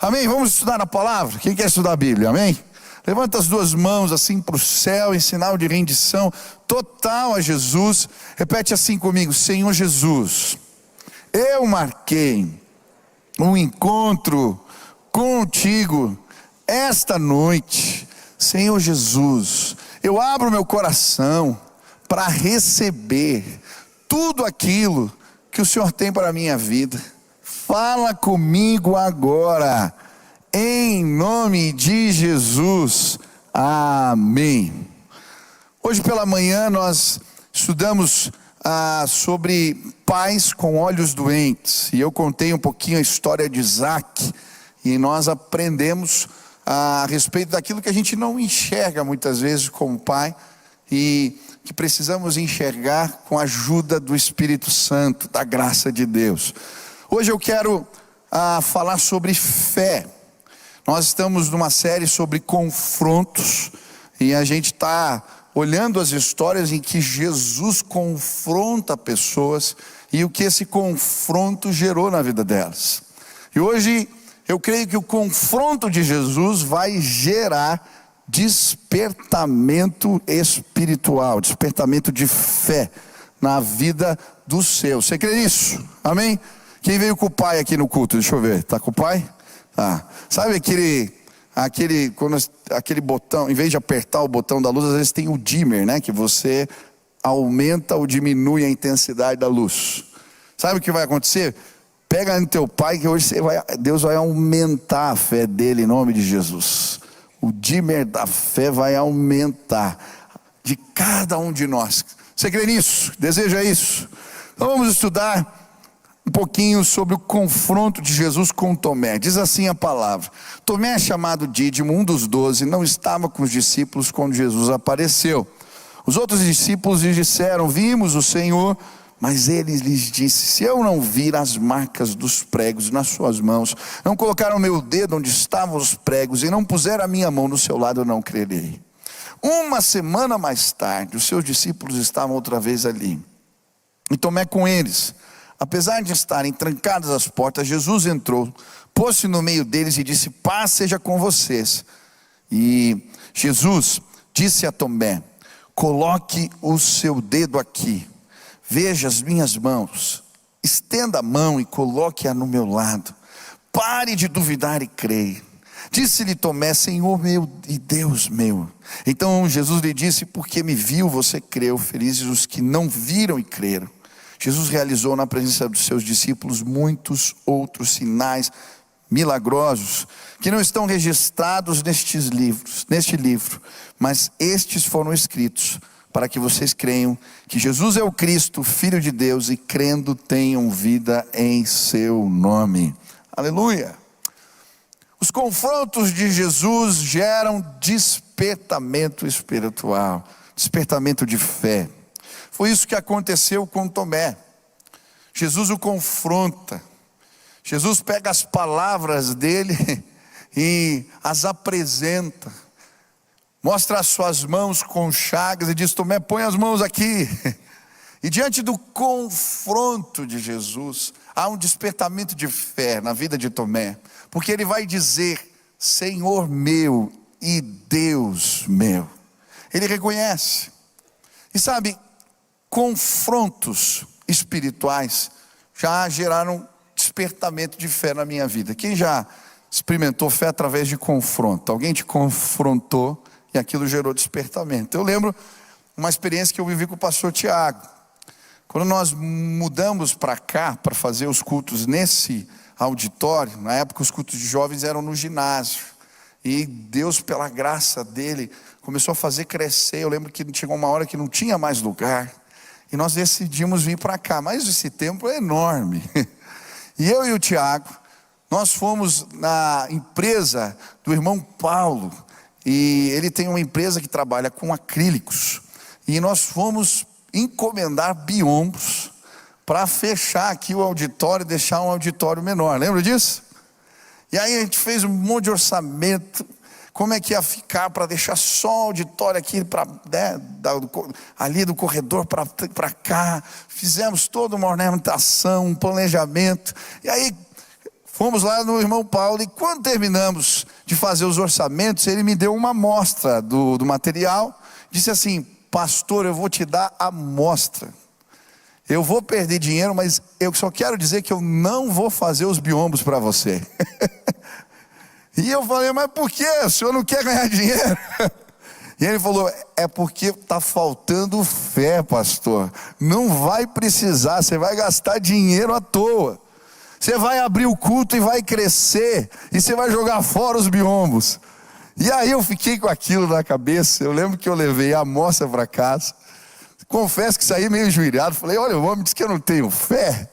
Amém? Vamos estudar a palavra? Quem quer estudar a Bíblia? Amém? Levanta as duas mãos assim para o céu, em sinal de rendição total a Jesus. Repete assim comigo: Senhor Jesus, eu marquei um encontro contigo esta noite. Senhor Jesus, eu abro meu coração para receber tudo aquilo que o Senhor tem para a minha vida. Fala comigo agora, em nome de Jesus, amém. Hoje pela manhã nós estudamos sobre pais com olhos doentes, e eu contei um pouquinho a história de Isaac, e nós aprendemos a respeito daquilo que a gente não enxerga muitas vezes como pai, e que precisamos enxergar com a ajuda do Espírito Santo, da graça de Deus. Hoje eu quero falar sobre fé. Nós estamos numa série sobre confrontos, e a gente está olhando as histórias em que Jesus confronta pessoas, e o que esse confronto gerou na vida delas. E hoje eu creio que o confronto de Jesus vai gerar despertamento espiritual, despertamento de fé na vida do seu. Você crê nisso? Amém? Quem veio com o pai aqui no culto? Deixa eu ver, tá com o pai? Tá. Sabe aquele botão, em vez de apertar o botão da luz, às vezes tem o dimmer, né? Que você aumenta ou diminui a intensidade da luz. Sabe o que vai acontecer? Pega no teu pai, que hoje Deus vai aumentar a fé dele em nome de Jesus. O dimmer da fé vai aumentar de cada um de nós. Você crê nisso? Deseja isso? Então vamos estudar um pouquinho sobre o confronto de Jesus com Tomé. Diz assim a palavra: Tomé, chamado Dídimo, um dos 12, não estava com os discípulos quando Jesus apareceu. Os outros discípulos lhe disseram: vimos o Senhor. Mas ele lhes disse: se eu não vir as marcas dos pregos nas suas mãos, não colocar o meu dedo onde estavam os pregos, e não puser a minha mão no seu lado, eu não crerei. Uma semana mais tarde, os seus discípulos estavam outra vez ali, e Tomé com eles. Apesar de estarem trancadas as portas, Jesus entrou, pôs-se no meio deles e disse: paz seja com vocês. E Jesus disse a Tomé: coloque o seu dedo aqui, veja as minhas mãos, estenda a mão e coloque-a no meu lado, pare de duvidar e creia. Disse-lhe Tomé: Senhor meu e Deus meu. Então Jesus lhe disse: porque me viu, você creu. Felizes os que não viram e creram. Jesus realizou na presença dos seus discípulos muitos outros sinais milagrosos, que não estão registrados neste livro, mas estes foram escritos para que vocês creiam que Jesus é o Cristo, Filho de Deus, e crendo tenham vida em seu nome. Aleluia! Os confrontos de Jesus geram despertamento espiritual, despertamento de fé. Foi isso que aconteceu com Tomé. Jesus o confronta. Jesus pega as palavras dele e as apresenta. Mostra as suas mãos com chagas e diz: Tomé, põe as mãos aqui. E diante do confronto de Jesus, há um despertamento de fé na vida de Tomé. Porque ele vai dizer: Senhor meu e Deus meu. Ele reconhece. E sabe, confrontos espirituais já geraram despertamento de fé na minha vida. Quem já experimentou fé através de confronto? Alguém te confrontou e aquilo gerou despertamento. Eu lembro uma experiência que eu vivi com o pastor Tiago. Quando nós mudamos para cá, para fazer os cultos nesse auditório, na época os cultos de jovens eram no ginásio, e Deus, pela graça dele, começou a fazer crescer. Eu lembro que chegou uma hora que não tinha mais lugar, e nós decidimos vir para cá, mas esse templo é enorme. E eu e o Tiago, nós fomos na empresa do irmão Paulo, e ele tem uma empresa que trabalha com acrílicos, e nós fomos encomendar biombos para fechar aqui o auditório e deixar um auditório menor. Lembra disso? E aí a gente fez um monte de orçamento, como é que ia ficar para deixar só o auditório aqui, ali do corredor para cá. Fizemos toda uma ornamentação, um planejamento, e aí fomos lá no irmão Paulo, e quando terminamos de fazer os orçamentos, ele me deu uma amostra do material, disse assim: pastor, eu vou te dar a amostra, eu vou perder dinheiro, mas eu só quero dizer que eu não vou fazer os biombos para você. E eu falei: mas por quê? O senhor não quer ganhar dinheiro? E ele falou: é porque está faltando fé, pastor. Não vai precisar, você vai gastar dinheiro à toa. Você vai abrir o culto e vai crescer, e você vai jogar fora os biombos. E aí eu fiquei com aquilo na cabeça. Eu lembro que eu levei a amostra para casa. Confesso que saí meio enjoelhado. Falei: olha, o homem disse que eu não tenho fé.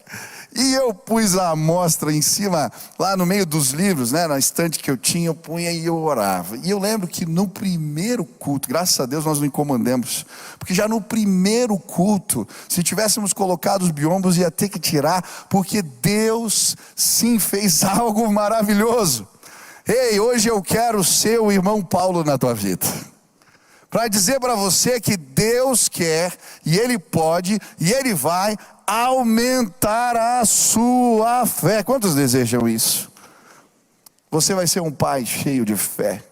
E eu pus a amostra em cima, lá no meio dos livros, né, na estante que eu tinha, eu punha e eu orava. E eu lembro que no primeiro culto, graças a Deus nós não incomodamos, porque já no primeiro culto, se tivéssemos colocado os biombos, ia ter que tirar, porque Deus sim fez algo maravilhoso. Ei, hoje eu quero ser o irmão Paulo na tua vida, para dizer para você que Deus quer, e Ele pode, e Ele vai aumentar a sua fé. Quantos desejam isso? Você vai ser um pai cheio de fé.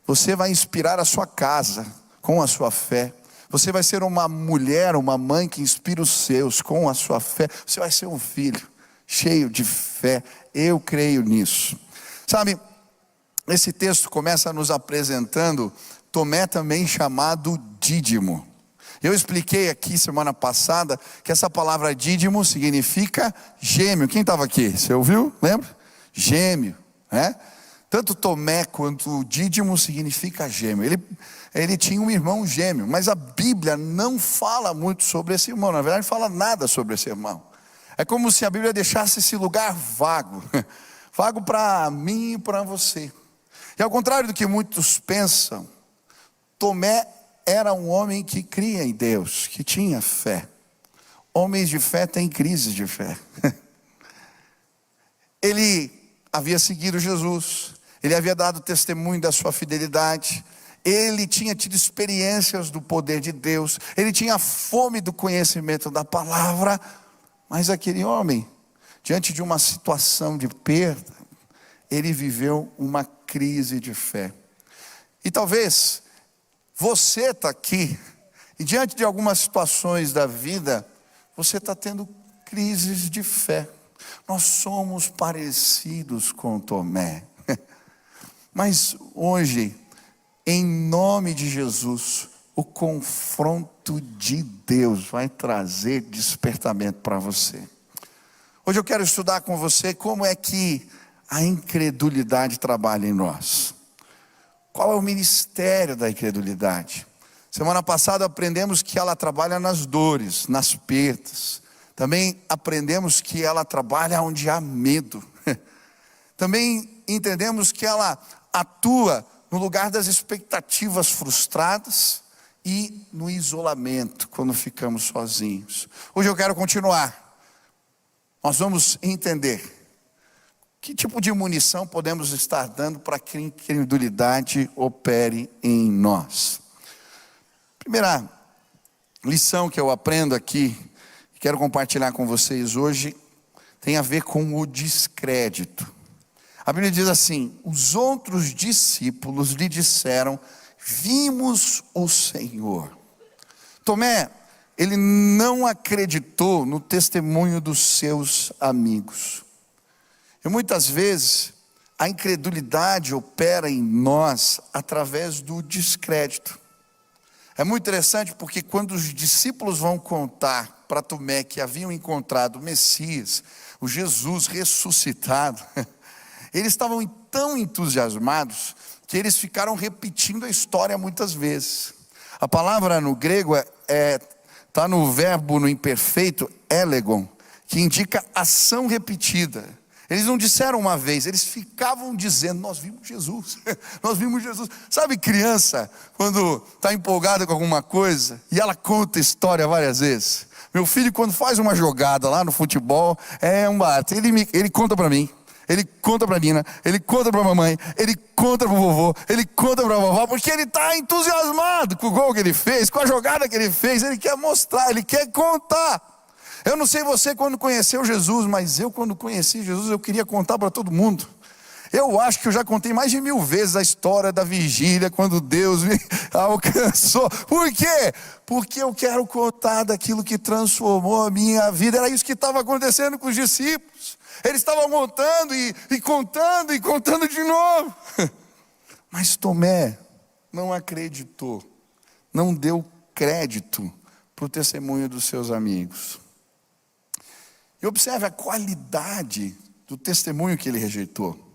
Você vai inspirar a sua casa com a sua fé. Você vai ser uma mulher, uma mãe que inspira os seus com a sua fé. Você vai ser um filho cheio de fé. Eu creio nisso. Sabe, esse texto começa nos apresentando Tomé, também chamado Dídimo. Eu expliquei aqui semana passada que essa palavra dídimo significa gêmeo. Quem estava aqui? Você ouviu? Lembra? Gêmeo, né? Tanto Tomé quanto Dídimo significa gêmeo. Ele tinha um irmão gêmeo, mas a Bíblia não fala muito sobre esse irmão. Na verdade, não fala nada sobre esse irmão. É como se a Bíblia deixasse esse lugar vago. Vago para mim e para você. E ao contrário do que muitos pensam, Tomé era um homem que cria em Deus, que tinha fé. Homens de fé têm crises de fé. Ele havia seguido Jesus, ele havia dado testemunho da sua fidelidade, ele tinha tido experiências do poder de Deus, ele tinha fome do conhecimento da palavra, mas aquele homem, diante de uma situação de perda, ele viveu uma crise de fé. E talvez você está aqui, e diante de algumas situações da vida, você está tendo crises de fé. Nós somos parecidos com Tomé. Mas hoje, em nome de Jesus, o confronto de Deus vai trazer despertamento para você. Hoje eu quero estudar com você como é que a incredulidade trabalha em nós. Qual é o ministério da incredulidade? Semana passada aprendemos que ela trabalha nas dores, nas perdas. Também aprendemos que ela trabalha onde há medo. Também entendemos que ela atua no lugar das expectativas frustradas e no isolamento, quando ficamos sozinhos. Hoje eu quero continuar. Nós vamos entender que tipo de munição podemos estar dando para que a incredulidade opere em nós. Primeira lição que eu aprendo aqui, quero compartilhar com vocês hoje, tem a ver com o descrédito. A Bíblia diz assim: os outros discípulos lhe disseram: vimos o Senhor. Tomé, ele não acreditou no testemunho dos seus amigos. E muitas vezes a incredulidade opera em nós através do descrédito. É muito interessante porque quando os discípulos vão contar para Tomé que haviam encontrado o Messias, o Jesus ressuscitado, eles estavam tão entusiasmados que eles ficaram repetindo a história muitas vezes. A palavra no grego está no verbo no imperfeito, elegon, que indica ação repetida. Eles não disseram uma vez, eles ficavam dizendo: nós vimos Jesus, nós vimos Jesus. Sabe criança, quando está empolgada com alguma coisa, e ela conta história várias vezes? Meu filho, quando faz uma jogada lá no futebol, é um barato. Ele conta para mim, ele conta para a Nina, ele conta para a mamãe, ele conta para o vovô, ele conta para a vovó, porque ele está entusiasmado com o gol que ele fez, com a jogada que ele fez. Ele quer mostrar, ele quer contar. Eu não sei você quando conheceu Jesus, mas eu quando conheci Jesus, eu queria contar para todo mundo. Eu acho que eu já contei mais de 1000 vezes a história da vigília, quando Deus me alcançou. Por quê? Porque eu quero contar daquilo que transformou a minha vida. Era isso que estava acontecendo com os discípulos. Eles estavam contando e contando e contando de novo. Mas Tomé não acreditou, não deu crédito para o testemunho dos seus amigos. E observe a qualidade do testemunho que ele rejeitou.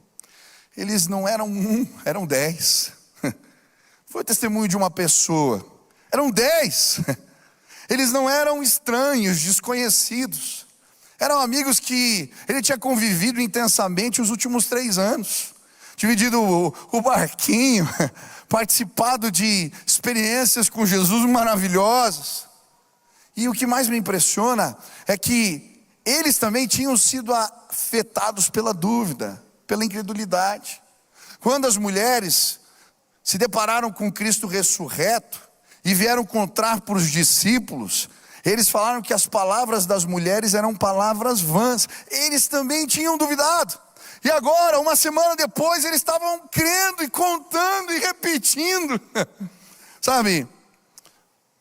Eles não eram 1, eram 10. Foi o testemunho de uma pessoa. Eram 10. Eles não eram estranhos, desconhecidos. Eram amigos que ele tinha convivido intensamente os últimos 3 anos. Dividido o barquinho, participado de experiências com Jesus maravilhosas. E o que mais me impressiona é que eles também tinham sido afetados pela dúvida, pela incredulidade. Quando as mulheres se depararam com Cristo ressurreto e vieram contar para os discípulos, eles falaram que as palavras das mulheres eram palavras vãs. Eles também tinham duvidado. E agora, uma semana depois, eles estavam crendo e contando e repetindo. Sabe,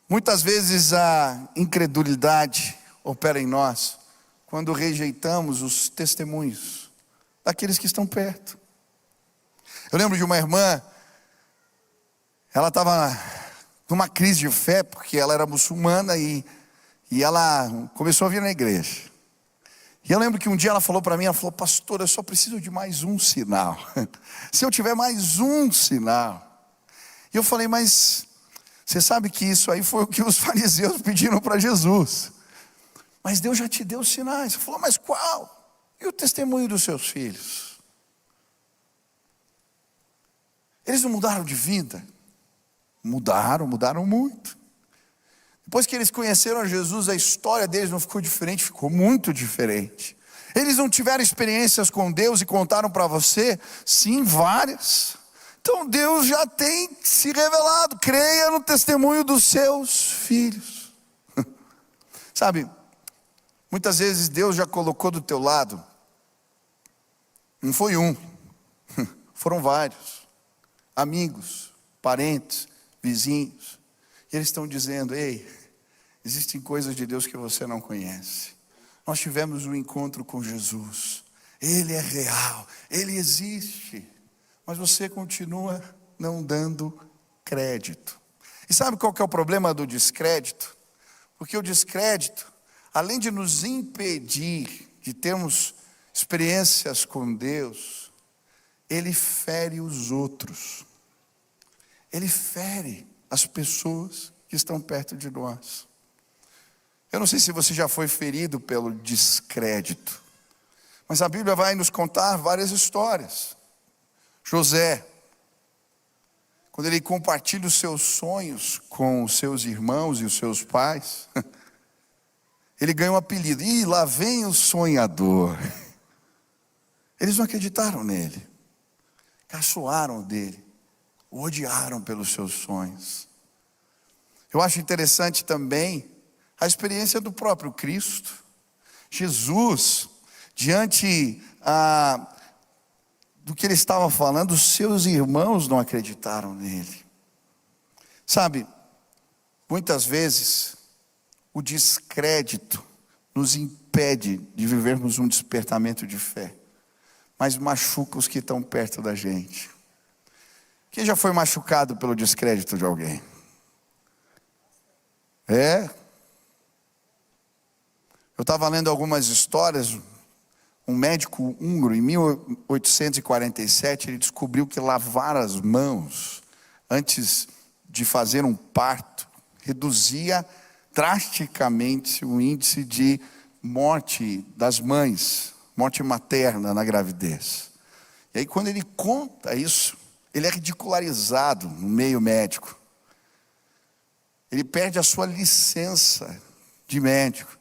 muitas vezes a incredulidade opera em nós quando rejeitamos os testemunhos daqueles que estão perto. Eu lembro de uma irmã, ela estava numa crise de fé, porque ela era muçulmana e ela começou a vir na igreja. E eu lembro que um dia ela falou para mim, ela falou: pastor, eu só preciso de mais um sinal. Se eu tiver mais um sinal. E eu falei: mas você sabe que isso aí foi o que os fariseus pediram para Jesus. Mas Deus já te deu sinais. Ele falou: mas qual? E o testemunho dos seus filhos? Eles não mudaram de vida? Mudaram muito. Depois que eles conheceram a Jesus, a história deles não ficou diferente, ficou muito diferente. Eles não tiveram experiências com Deus e contaram para você? Sim, várias. Então Deus já tem se revelado. Creia no testemunho dos seus filhos. Sabe, muitas vezes Deus já colocou do teu lado. Não foi um, foram vários. Amigos, parentes, vizinhos. E eles estão dizendo: ei, existem coisas de Deus que você não conhece. Nós tivemos um encontro com Jesus. Ele é real, Ele existe. Mas você continua não dando crédito. E sabe qual que é o problema do descrédito? Porque o descrédito, além de nos impedir de termos experiências com Deus, ele fere os outros. Ele fere as pessoas que estão perto de nós. Eu não sei se você já foi ferido pelo descrédito, mas a Bíblia vai nos contar várias histórias. José, quando ele compartilha os seus sonhos com os seus irmãos e os seus pais, ele ganha um apelido: ih, lá vem o sonhador. Eles não acreditaram nele, caçoaram dele, o odiaram pelos seus sonhos. Eu acho interessante também a experiência do próprio Cristo. Jesus, diante do que ele estava falando, os seus irmãos não acreditaram nele. Sabe, muitas vezes o descrédito nos impede de vivermos um despertamento de fé, mas machuca os que estão perto da gente. Quem já foi machucado pelo descrédito de alguém? Eu estava lendo algumas histórias. Um médico húngaro, em 1847, ele descobriu que lavar as mãos antes de fazer um parto reduzia drasticamente o índice de morte das mães, morte materna na gravidez. E aí, quando ele conta isso, ele é ridicularizado no meio médico. Ele perde a sua licença de médico.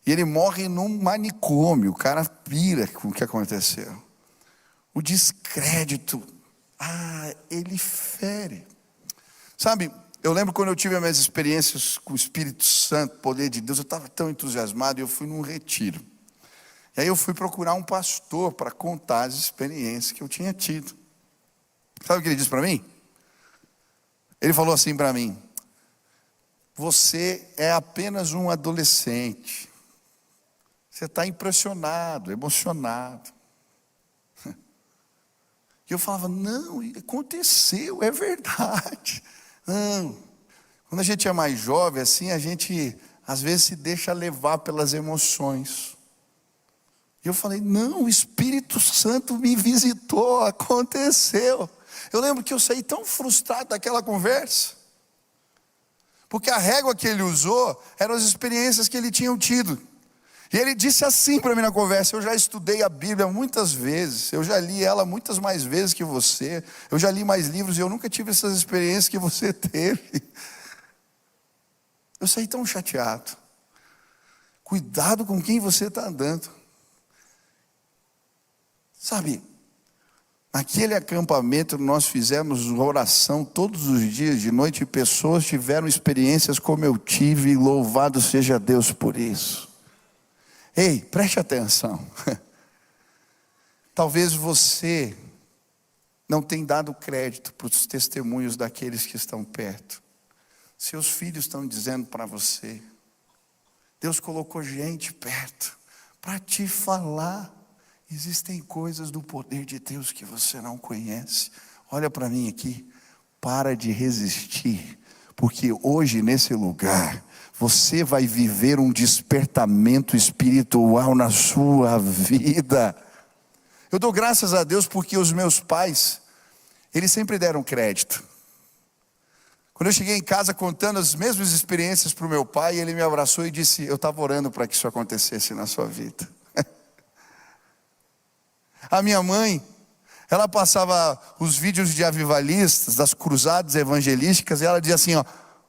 E ele morre num manicômio. O cara pira com o que aconteceu. O descrédito, ele fere. Sabe, Eu lembro quando eu tive as minhas experiências com o Espírito Santo, poder de Deus, eu estava tão entusiasmado e eu fui num retiro. E aí eu fui procurar um pastor para contar as experiências que eu tinha tido. Sabe o que ele disse para mim? Ele falou assim para mim: você é apenas um adolescente. Você está impressionado, emocionado. E eu falava: não, aconteceu, é verdade. Não. Quando a gente é mais jovem assim, a gente às vezes se deixa levar pelas emoções. E eu falei: não, o Espírito Santo me visitou, aconteceu. Eu lembro que eu saí tão frustrado daquela conversa, porque a régua que ele usou eram as experiências que ele tinha tido. E ele disse assim para mim na conversa: eu já estudei a Bíblia muitas vezes, eu já li ela muitas mais vezes que você, eu já li mais livros e eu nunca tive essas experiências que você teve. Eu saí tão chateado. Cuidado com quem você está andando. Sabe, naquele acampamento nós fizemos oração todos os dias de noite e pessoas tiveram experiências como eu tive, e louvado seja Deus por isso. Ei, preste atenção. Talvez você não tenha dado crédito para os testemunhos daqueles que estão perto. Seus filhos estão dizendo para você. Deus colocou gente perto para te falar. Existem coisas do poder de Deus que você não conhece. Olha para mim aqui. Para de resistir, porque hoje nesse lugar você vai viver um despertamento espiritual na sua vida. Eu dou graças a Deus porque os meus pais, eles sempre deram crédito. Quando eu cheguei em casa contando as mesmas experiências para o meu pai, ele me abraçou e disse: eu estava orando para que isso acontecesse na sua vida. A minha mãe, ela passava os vídeos de avivalistas, das cruzadas evangelísticas, e ela dizia assim: ó,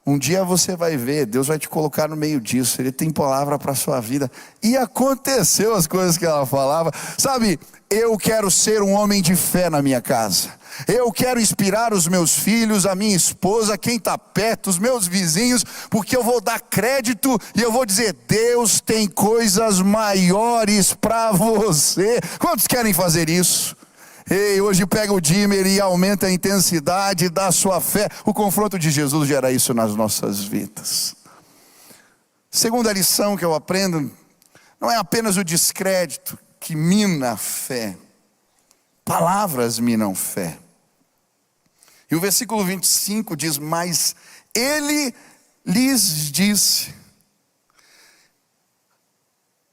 um dia você vai ver, Deus vai te colocar no meio disso, Ele tem palavra para a sua vida. E aconteceu as coisas que ela falava. Sabe, eu quero ser um homem de fé na minha casa. Eu quero inspirar os meus filhos, a minha esposa, quem está perto, os meus vizinhos, porque eu vou dar crédito e eu vou dizer: Deus tem coisas maiores para você. Quantos querem fazer isso? Ei, hoje pega o dimmer e aumenta a intensidade da sua fé. O confronto de Jesus gera isso nas nossas vidas. Segunda lição que eu aprendo: não é apenas o descrédito que mina a fé. Palavras minam fé. E o versículo 25 diz: mas ele lhes disse.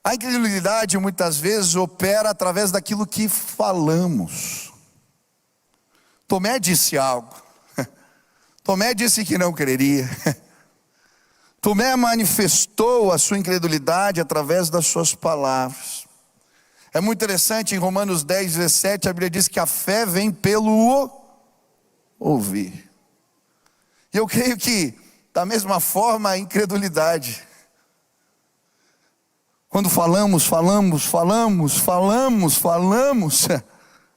A incredulidade muitas vezes opera através daquilo que falamos. Tomé disse algo. Tomé disse que não creria. Tomé manifestou a sua incredulidade através das suas palavras. É muito interessante, em Romanos 10, 17, a Bíblia diz que a fé vem pelo ouvir. E eu creio que, da mesma forma, a incredulidade. Quando falamos,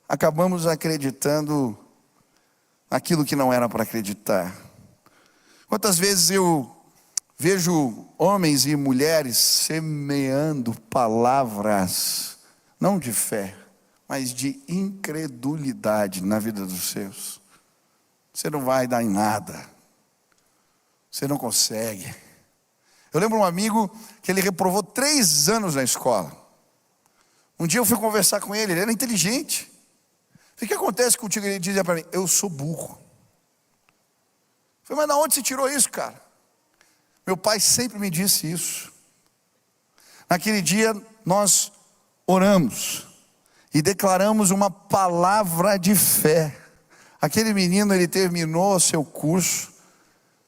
acabamos acreditando naquilo que não era para acreditar. Quantas vezes eu vejo homens e mulheres semeando palavras, não de fé, mas de incredulidade na vida dos seus. Você não vai dar em nada. Você não consegue. Eu lembro um amigo que ele reprovou 3 anos na escola. Um dia eu fui conversar com ele, ele era inteligente. O que acontece contigo? Ele dizia para mim: eu sou burro. Eu falei: mas de onde você tirou isso, cara? Meu pai sempre me disse isso. Naquele dia nós oramos e declaramos uma palavra de fé. Aquele menino, ele terminou seu curso,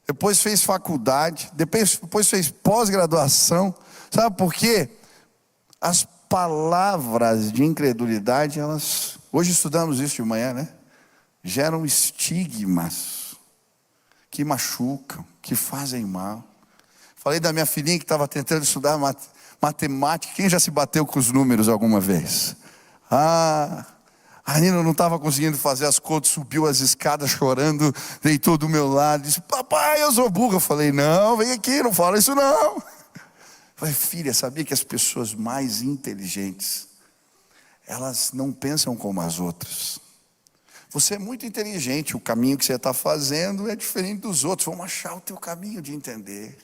depois fez faculdade, depois fez pós-graduação. Sabe por quê? As palavras de incredulidade, elas, hoje estudamos isso de manhã, né? Geram estigmas que machucam, que fazem mal. Falei da minha filhinha que estava tentando estudar matemática. Quem já se bateu com os números alguma vez? A Nina não estava conseguindo fazer as contas, subiu as escadas chorando, deitou do meu lado, disse: papai, eu sou burra. Eu falei: não, vem aqui, não fala isso não. Eu falei: filha, sabia que as pessoas mais inteligentes, elas não pensam como as outras. Você é muito inteligente, o caminho que você está fazendo é diferente dos outros. Vamos achar o teu caminho de entender.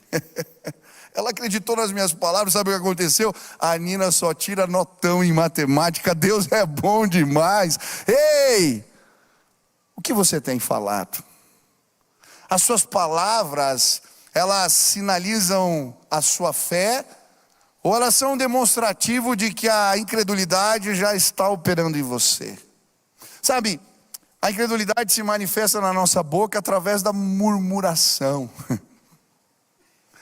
Ela acreditou nas minhas palavras. Sabe o que aconteceu? A Nina só tira notão em matemática. Deus é bom demais. Ei, o que você tem falado? As suas palavras, elas sinalizam a sua fé, ou elas são um demonstrativo de que a incredulidade já está operando em você? Sabe, a incredulidade se manifesta na nossa boca através da murmuração.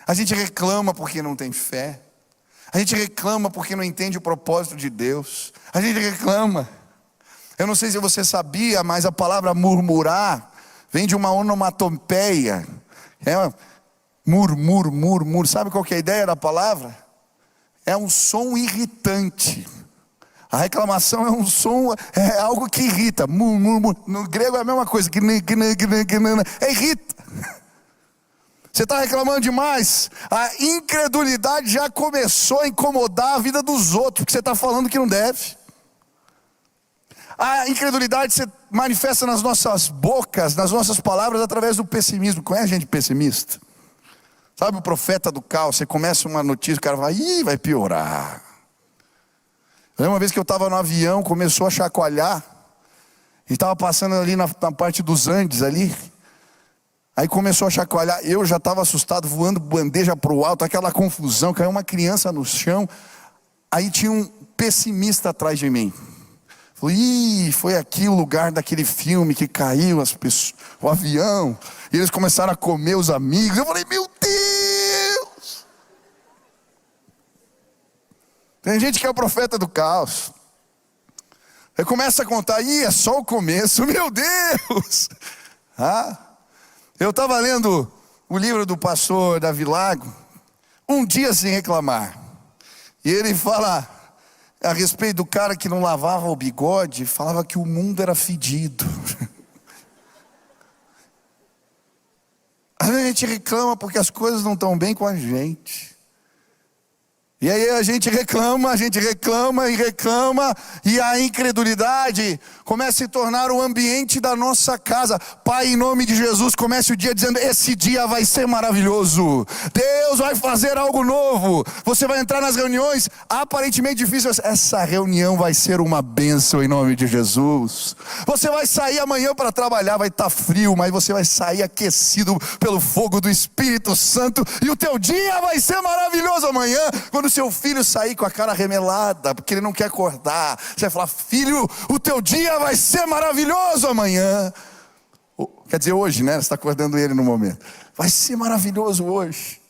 A gente reclama porque não tem fé. A gente reclama porque não entende o propósito de Deus. A gente reclama. Eu não sei se você sabia, mas a palavra murmurar vem de uma onomatopeia. Mur. Sabe qual que é a ideia da palavra? É um som irritante. A reclamação é um som, é algo que irrita. No grego é a mesma coisa, irrita. Você está reclamando demais. A incredulidade já começou a incomodar a vida dos outros, porque você está falando que não deve. A incredulidade se manifesta nas nossas bocas, nas nossas palavras, através do pessimismo. Conhece gente pessimista? Sabe o profeta do caos? Você começa uma notícia, o cara vai piorar. Eu lembro uma vez que eu estava no avião, começou a chacoalhar, e estava passando ali na parte dos Andes ali. Aí começou a chacoalhar, eu já estava assustado, voando bandeja para o alto, aquela confusão, caiu uma criança no chão. Aí tinha um pessimista atrás de mim. Falei: foi aqui o lugar daquele filme que caiu as pessoas, o avião, e eles começaram a comer os amigos. Eu falei: meu Deus! Tem gente que é o profeta do caos. Aí começa a contar: é só o começo, meu Deus! Eu estava lendo o livro do pastor Davi Lago, Um Dia Sem Reclamar. E ele fala a respeito do cara que não lavava o bigode, falava que o mundo era fedido. A gente reclama porque as coisas não estão bem com a gente. E aí a gente reclama, e a incredulidade começa a se tornar o ambiente da nossa casa. Pai, em nome de Jesus, comece o dia dizendo: esse dia vai ser maravilhoso. Deus vai fazer algo novo. Você vai entrar nas reuniões aparentemente difíceis. Essa reunião vai ser uma bênção em nome de Jesus. Você vai sair amanhã para trabalhar, vai estar frio, mas você vai sair aquecido pelo fogo do Espírito Santo. E o teu dia vai ser maravilhoso amanhã, quando seu filho sair com a cara remelada, porque ele não quer acordar. Você vai falar: filho, o teu dia vai ser maravilhoso amanhã. Quer dizer, hoje, né? Você está acordando ele no momento. Vai ser maravilhoso hoje.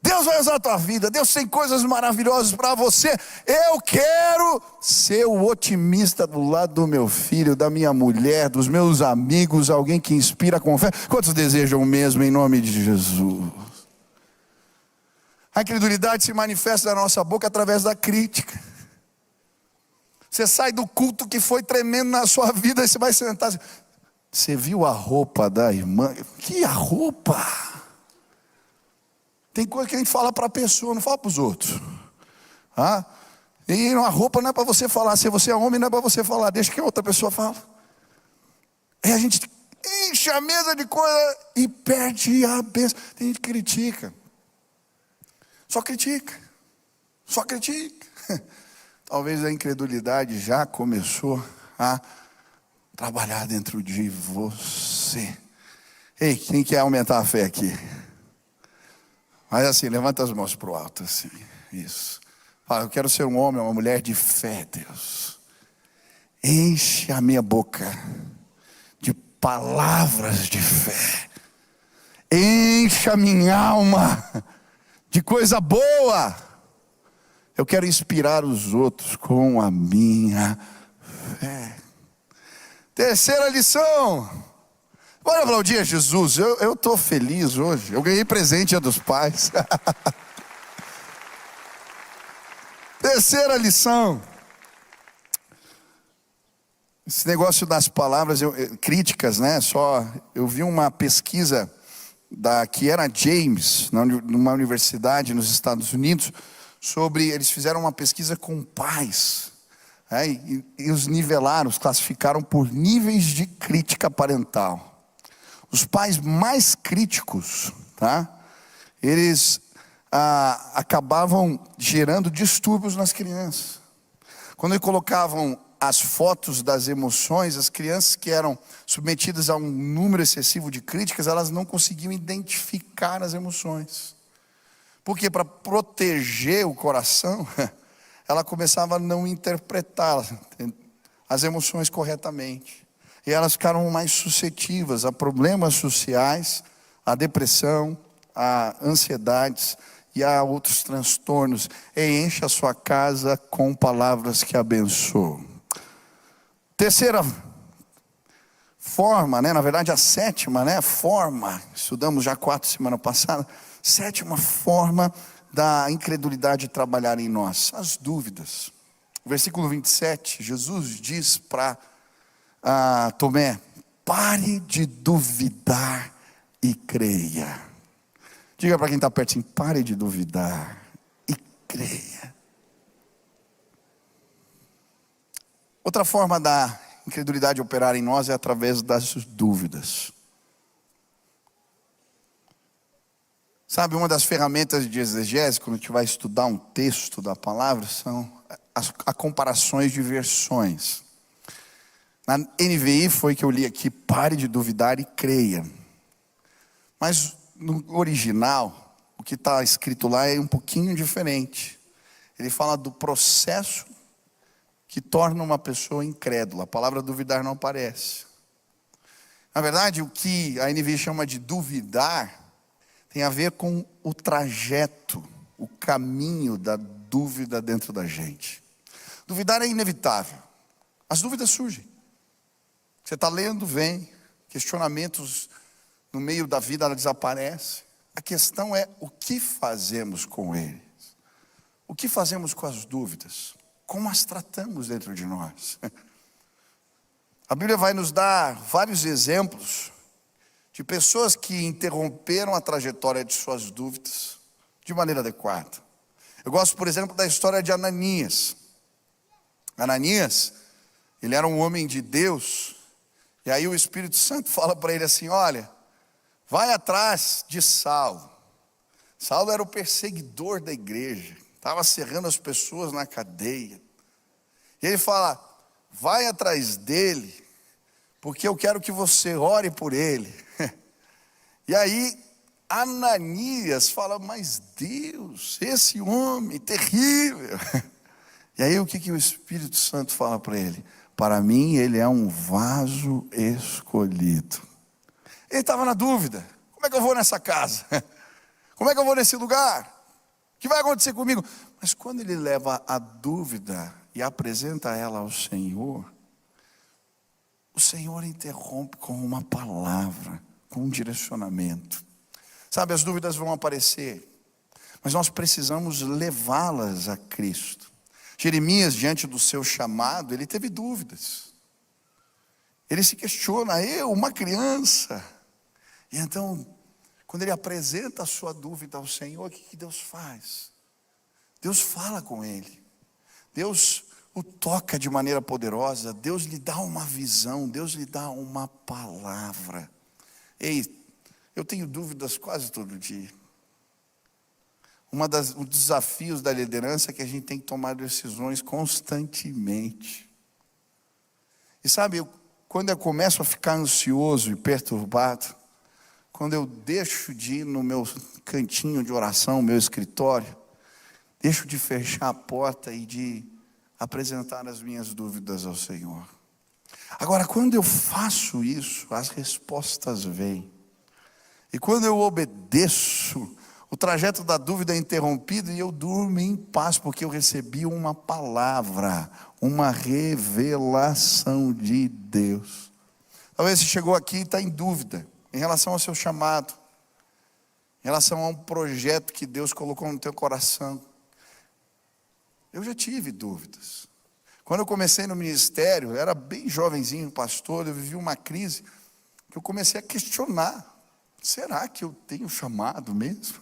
Deus vai usar a tua vida. Deus tem coisas maravilhosas para você. Eu quero ser o otimista do lado do meu filho, da minha mulher, dos meus amigos, alguém que inspira com fé. Quantos desejam o mesmo em nome de Jesus? A incredulidade se manifesta na nossa boca através da crítica. Você sai do culto que foi tremendo na sua vida, e você vai sentar assim: você viu a roupa da irmã? Que a roupa? Tem coisa que a gente fala para a pessoa, não fala para os outros. E a roupa não é para você falar. Se você é homem, não é para você falar. Deixa que a outra pessoa fala. Aí a gente enche a mesa de coisa e perde a bênção. Tem gente que critica. Só critica. Talvez a incredulidade já começou a trabalhar dentro de você. Ei, quem quer aumentar a fé aqui? Mas assim, levanta as mãos para o alto assim. Isso. Fala: eu quero ser um homem, uma mulher de fé, Deus. Enche a minha boca de palavras de fé. Enche a minha alma de coisa boa. Eu quero inspirar os outros com a minha fé. Terceira lição. Bora aplaudir a Jesus. Eu estou feliz hoje. Eu ganhei presente dos pais. Terceira lição. Esse negócio das palavras críticas, né? Eu vi uma pesquisa que era James, numa universidade nos Estados Unidos, eles fizeram uma pesquisa com pais, né? E os nivelaram, os classificaram por níveis de crítica parental. Os pais mais críticos, tá? Eles acabavam gerando distúrbios nas crianças. Quando eles colocavam as fotos das emoções, as crianças que eram submetidas a um número excessivo de críticas, elas não conseguiam identificar as emoções. Porque para proteger o coração, ela começava a não interpretar as emoções corretamente. E elas ficaram mais suscetíveis a problemas sociais, a depressão, a ansiedades e a outros transtornos. E enche a sua casa com palavras que abençoam. Terceira forma, né? Na verdade a sétima, né? Forma, estudamos já 4 semana passada. Sétima forma da incredulidade trabalhar em nós, as dúvidas. Versículo 27, Jesus diz para Tomé: pare de duvidar e creia. Diga para quem está perto assim: pare de duvidar e creia. Outra forma da incredulidade operar em nós é através das dúvidas. Sabe, uma das ferramentas de exegese, quando a gente vai estudar um texto da palavra, são as comparações de versões. Na NVI foi que eu li aqui: pare de duvidar e creia. Mas no original, o que está escrito lá é um pouquinho diferente. Ele fala do processo que torna uma pessoa incrédula. A palavra duvidar não aparece. Na verdade, o que a NVI chama de duvidar tem a ver com o trajeto, o caminho da dúvida dentro da gente. Duvidar é inevitável. As dúvidas surgem. Você está lendo, vem. Questionamentos no meio da vida, ela desaparece. A questão é o que fazemos com eles. O que fazemos com as dúvidas? Como as tratamos dentro de nós? A Bíblia vai nos dar vários exemplos de pessoas que interromperam a trajetória de suas dúvidas de maneira adequada. Eu gosto, por exemplo, da história de Ananias. Ananias, ele era um homem de Deus, e aí o Espírito Santo fala para ele assim: olha, vai atrás de Saulo. Saulo era o perseguidor da igreja, estava cerrando as pessoas na cadeia. E ele fala: vai atrás dele, porque eu quero que você ore por ele. E aí Ananias fala: mas Deus, esse homem terrível. E aí o que o Espírito Santo fala para ele? Para mim ele é um vaso escolhido. Ele estava na dúvida: como é que eu vou nessa casa? Como é que eu vou nesse lugar? O que vai acontecer comigo? Mas quando ele leva a dúvida e apresenta ela ao Senhor, o Senhor interrompe com uma palavra, com um direcionamento. Sabe, as dúvidas vão aparecer, mas nós precisamos levá-las a Cristo. Jeremias, diante do seu chamado, ele teve dúvidas. Ele se questiona: eu, uma criança. E então, quando ele apresenta a sua dúvida ao Senhor, o que Deus faz? Deus fala com ele. Deus o toca de maneira poderosa. Deus lhe dá uma visão. Deus lhe dá uma palavra. Ei, eu tenho dúvidas quase todo dia. Um dos desafios da liderança é que a gente tem que tomar decisões constantemente. E sabe, quando eu começo a ficar ansioso e perturbado, quando eu deixo de ir no meu cantinho de oração, meu escritório, deixo de fechar a porta e de apresentar as minhas dúvidas ao Senhor. Agora, quando eu faço isso, as respostas vêm. E quando eu obedeço, o trajeto da dúvida é interrompido e eu durmo em paz, porque eu recebi uma palavra, uma revelação de Deus. Talvez você chegou aqui e está em dúvida em relação ao seu chamado, em relação a um projeto que Deus colocou no teu coração. Eu já tive dúvidas. Quando eu comecei no ministério, eu era bem jovenzinho, pastor, eu vivi uma crise que eu comecei a questionar. Será que eu tenho chamado mesmo?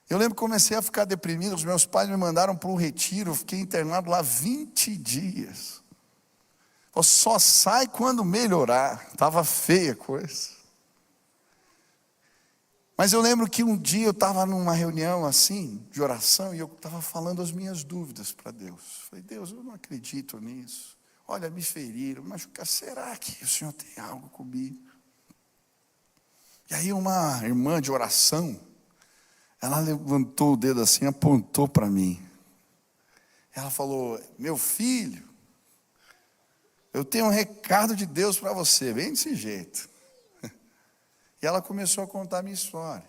Eu lembro que comecei a ficar deprimido, os meus pais me mandaram para um retiro, eu fiquei internado lá 20 dias. Só sai quando melhorar, estava feia a coisa. Mas eu lembro que um dia eu estava numa reunião assim, de oração, e eu estava falando as minhas dúvidas para Deus. Falei, Deus, eu não acredito nisso. Olha, me feriram, machucaram, será que o Senhor tem algo comigo? E aí uma irmã de oração, ela levantou o dedo assim, apontou para mim. Ela falou, meu filho, eu tenho um recado de Deus para você, bem desse jeito. E ela começou a contar a minha história.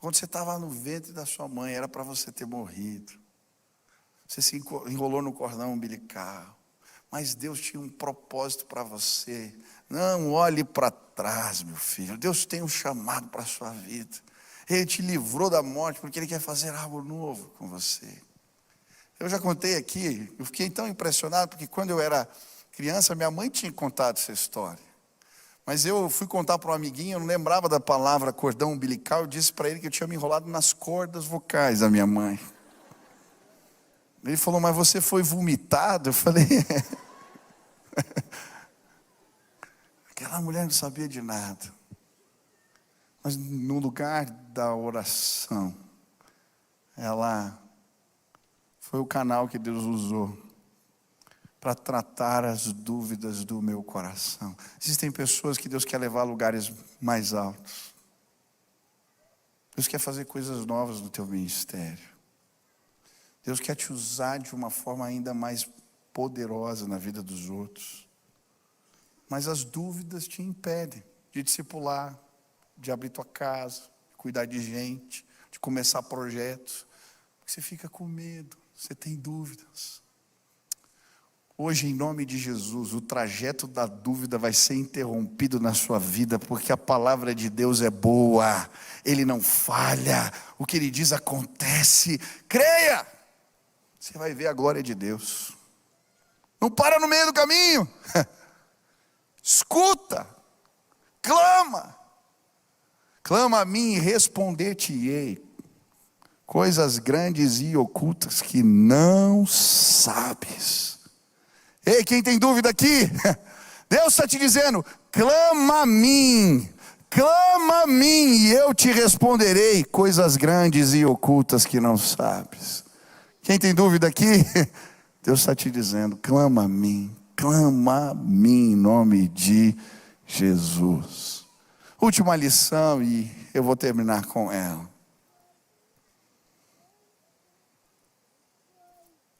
Quando você estava no ventre da sua mãe, era para você ter morrido. Você se enrolou no cordão umbilical. Mas Deus tinha um propósito para você. Não olhe para trás, meu filho. Deus tem um chamado para a sua vida. Ele te livrou da morte porque Ele quer fazer algo novo com você. Eu já contei aqui, eu fiquei tão impressionado porque quando eu era criança, minha mãe tinha contado essa história. Mas eu fui contar para um amiguinho, eu não lembrava da palavra cordão umbilical, eu disse para ele que eu tinha me enrolado nas cordas vocais da minha mãe. Ele falou, mas você foi vomitado? Eu falei, Aquela mulher não sabia de nada. Mas no lugar da oração, ela foi o canal que Deus usou para tratar as dúvidas do meu coração. Existem pessoas que Deus quer levar a lugares mais altos. Deus quer fazer coisas novas no teu ministério. Deus quer te usar de uma forma ainda mais poderosa na vida dos outros. Mas as dúvidas te impedem de discipular, de abrir tua casa, de cuidar de gente, de começar projetos. Porque você fica com medo, você tem dúvidas. Hoje, em nome de Jesus, o trajeto da dúvida vai ser interrompido na sua vida, porque a palavra de Deus é boa, Ele não falha, o que Ele diz acontece. Creia, você vai ver a glória de Deus. Não para no meio do caminho. Escuta, clama a mim e responder-te-ei coisas grandes e ocultas que não sabes. Ei, quem tem dúvida aqui? Deus está te dizendo, clama a mim, e eu te responderei coisas grandes e ocultas que não sabes. Quem tem dúvida aqui? Deus está te dizendo, clama a mim em nome de Jesus. Última lição e eu vou terminar com ela.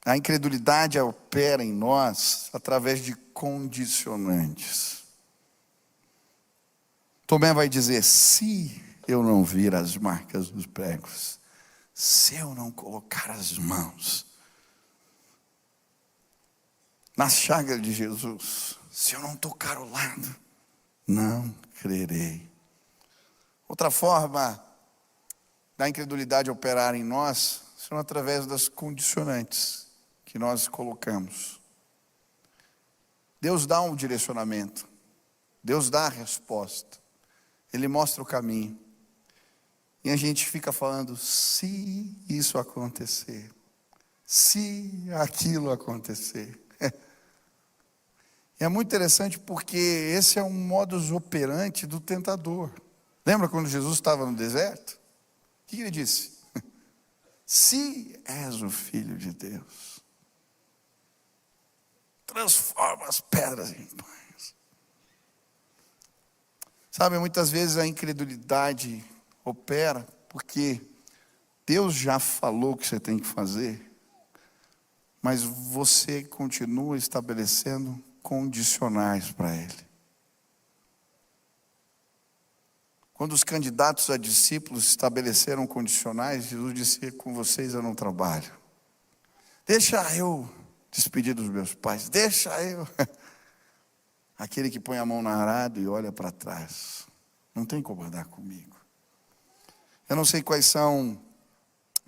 A incredulidade opera em nós através de condicionantes. Tomé vai dizer, se eu não vir as marcas dos pregos, se eu não colocar as mãos nas chagas de Jesus, se eu não tocar o lado, não crerei. Outra forma da incredulidade operar em nós são através das condicionantes que nós colocamos. Deus dá um direcionamento, Deus dá a resposta, Ele mostra o caminho, e a gente fica falando, se isso acontecer, se aquilo acontecer. E é muito interessante porque esse é um modus operandi do tentador. Lembra quando Jesus estava no deserto? O que ele disse? Se és o Filho de Deus, transforma as pedras em pães. Sabe, muitas vezes a incredulidade opera porque Deus já falou o que você tem que fazer, mas você continua estabelecendo condicionais para Ele. Quando os candidatos a discípulos estabeleceram condicionais, Jesus disse, com vocês eu não trabalho. Deixa eu despedir dos meus pais, deixa eu. Aquele que põe a mão no arado e olha para trás, não tem como andar comigo. Eu não sei quais são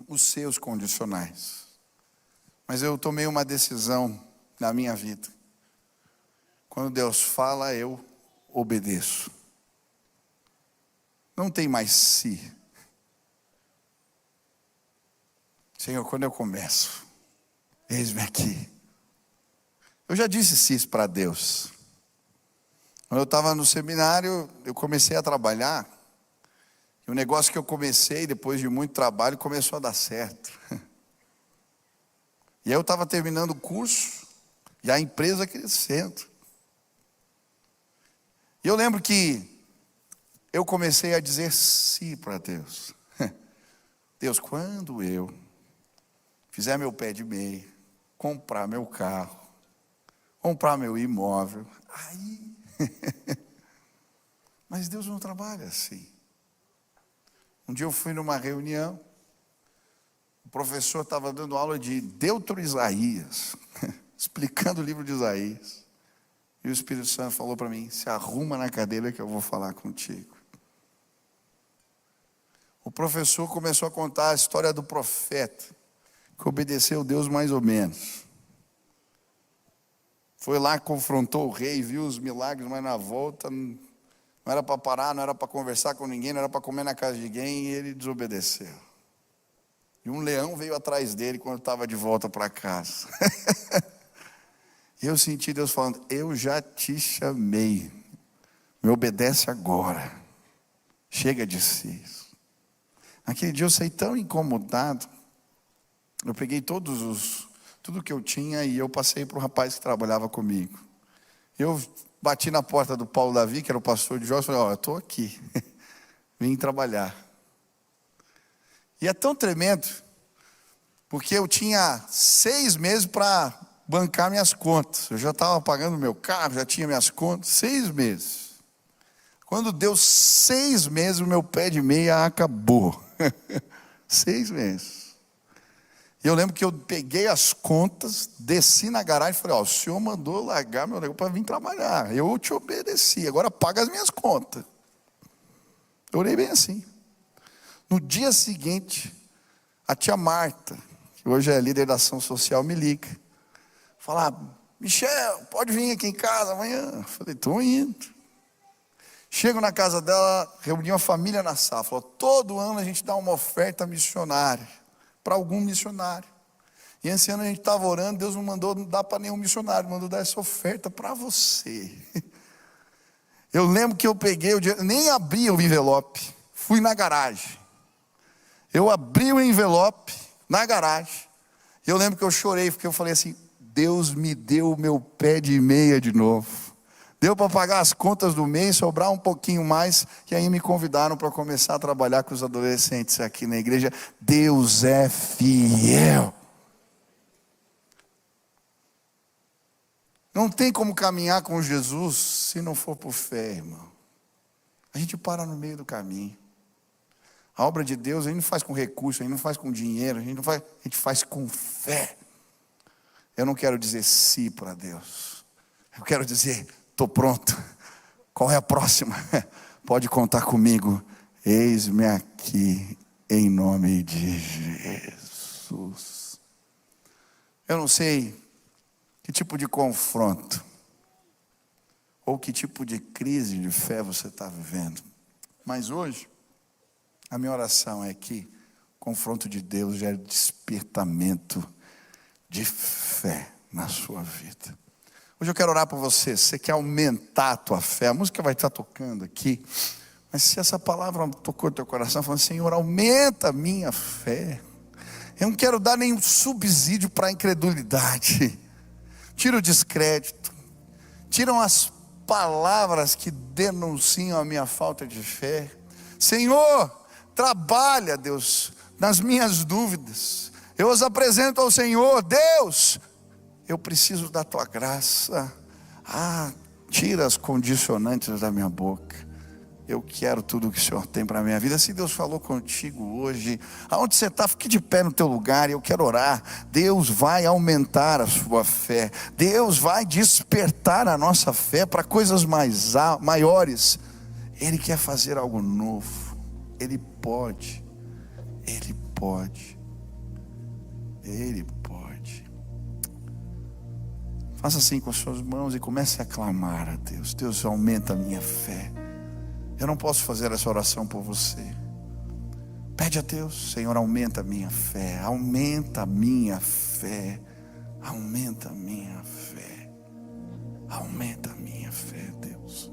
os seus condicionais, Mas eu tomei uma decisão na minha vida. Quando Deus fala, eu obedeço. Não tem mais se. Senhor, quando eu começo, eis-me aqui. Eu já disse sim para Deus. Quando eu estava no seminário, eu comecei a trabalhar. E o negócio que eu comecei, depois de muito trabalho, começou a dar certo. E aí eu estava terminando o curso, e a empresa crescendo. E eu lembro que eu comecei a dizer sim para Deus. Deus, quando eu fizer meu pé de meia, comprar meu carro, comprar meu imóvel, aí... Mas Deus não trabalha assim. Um dia eu fui numa reunião, o professor estava dando aula de Deutero-Isaías, explicando o livro de Isaías. E o Espírito Santo falou para mim, se arruma na cadeira que eu vou falar contigo. O professor começou a contar a história do profeta, que obedeceu Deus mais ou menos. Foi lá, confrontou o rei, viu os milagres, mas na volta não era para parar, não era para conversar com ninguém, não era para comer na casa de ninguém, e ele desobedeceu. E um leão veio atrás dele quando estava de volta para casa. E eu senti Deus falando, eu já te chamei, me obedece agora, chega de si. Naquele dia eu saí tão incomodado, eu peguei tudo que eu tinha e eu passei para o rapaz que trabalhava comigo. Eu bati na porta do Paulo Davi, que era o pastor de Jó, e falei, eu estou aqui, vim trabalhar. E é tão tremendo, porque eu tinha 6 meses para bancar minhas contas. Eu já estava pagando meu carro, já tinha minhas contas, 6 meses. Quando deu 6 meses, o meu pé de meia acabou. 6 meses. E eu lembro que eu peguei as contas, desci na garagem e falei, o senhor mandou largar meu negócio para vir trabalhar. Eu te obedeci, agora paga as minhas contas. Eu orei bem assim. No dia seguinte, a tia Marta, que hoje é líder da ação social, me liga. Fala, Michel, pode vir aqui em casa amanhã. Eu falei, estou indo. Chego na casa dela, reuni a família na sala. Falou, todo ano a gente dá uma oferta missionária, para algum missionário. E esse ano a gente estava orando, Deus não mandou dar para nenhum missionário, mandou dar essa oferta para você. Eu lembro que eu peguei o dinheiro, nem abri o envelope, fui na garagem. Eu abri o envelope na garagem. E eu lembro que eu chorei, porque eu falei assim, Deus me deu o meu pé de meia de novo. Deu para pagar as contas do mês, sobrar um pouquinho mais, e aí me convidaram para começar a trabalhar com os adolescentes aqui na igreja. Deus é fiel. Não tem como caminhar com Jesus se não for por fé, irmão. A gente para no meio do caminho. A obra de Deus a gente não faz com recurso, a gente não faz com dinheiro, a gente faz com fé. Eu não quero dizer sim para Deus. Eu quero dizer, estou pronto. Qual é a próxima? Pode contar comigo. Eis-me aqui, em nome de Jesus. Eu não sei que tipo de confronto ou que tipo de crise de fé você está vivendo. Mas hoje, a minha oração é que o confronto de Deus gere despertamento de fé na sua vida. Hoje eu quero orar por você. Você quer aumentar a tua fé? A música vai estar tocando aqui. Mas se essa palavra tocou teu coração, falando, Senhor, aumenta a minha fé. Eu não quero dar nenhum subsídio para a incredulidade. Tira o descrédito. Tiram as palavras que denunciam a minha falta de fé. Senhor, trabalha, Deus, nas minhas dúvidas. Eu os apresento ao Senhor. Deus, eu preciso da tua graça. Tira as condicionantes da minha boca. Eu quero tudo o que o Senhor tem para a minha vida. Se Deus falou contigo hoje, aonde você está, fique de pé no teu lugar. Eu quero orar. Deus vai aumentar a sua fé. Deus vai despertar a nossa fé para coisas maiores. Ele quer fazer algo novo. Ele pode. Ele pode. Ele pode. Faça assim com as suas mãos e comece a clamar a Deus. Deus, aumenta a minha fé. Eu não posso fazer essa oração por você. Pede a Deus: Senhor, aumenta a minha fé. Aumenta a minha fé. Aumenta a minha fé. Aumenta a minha fé, Deus.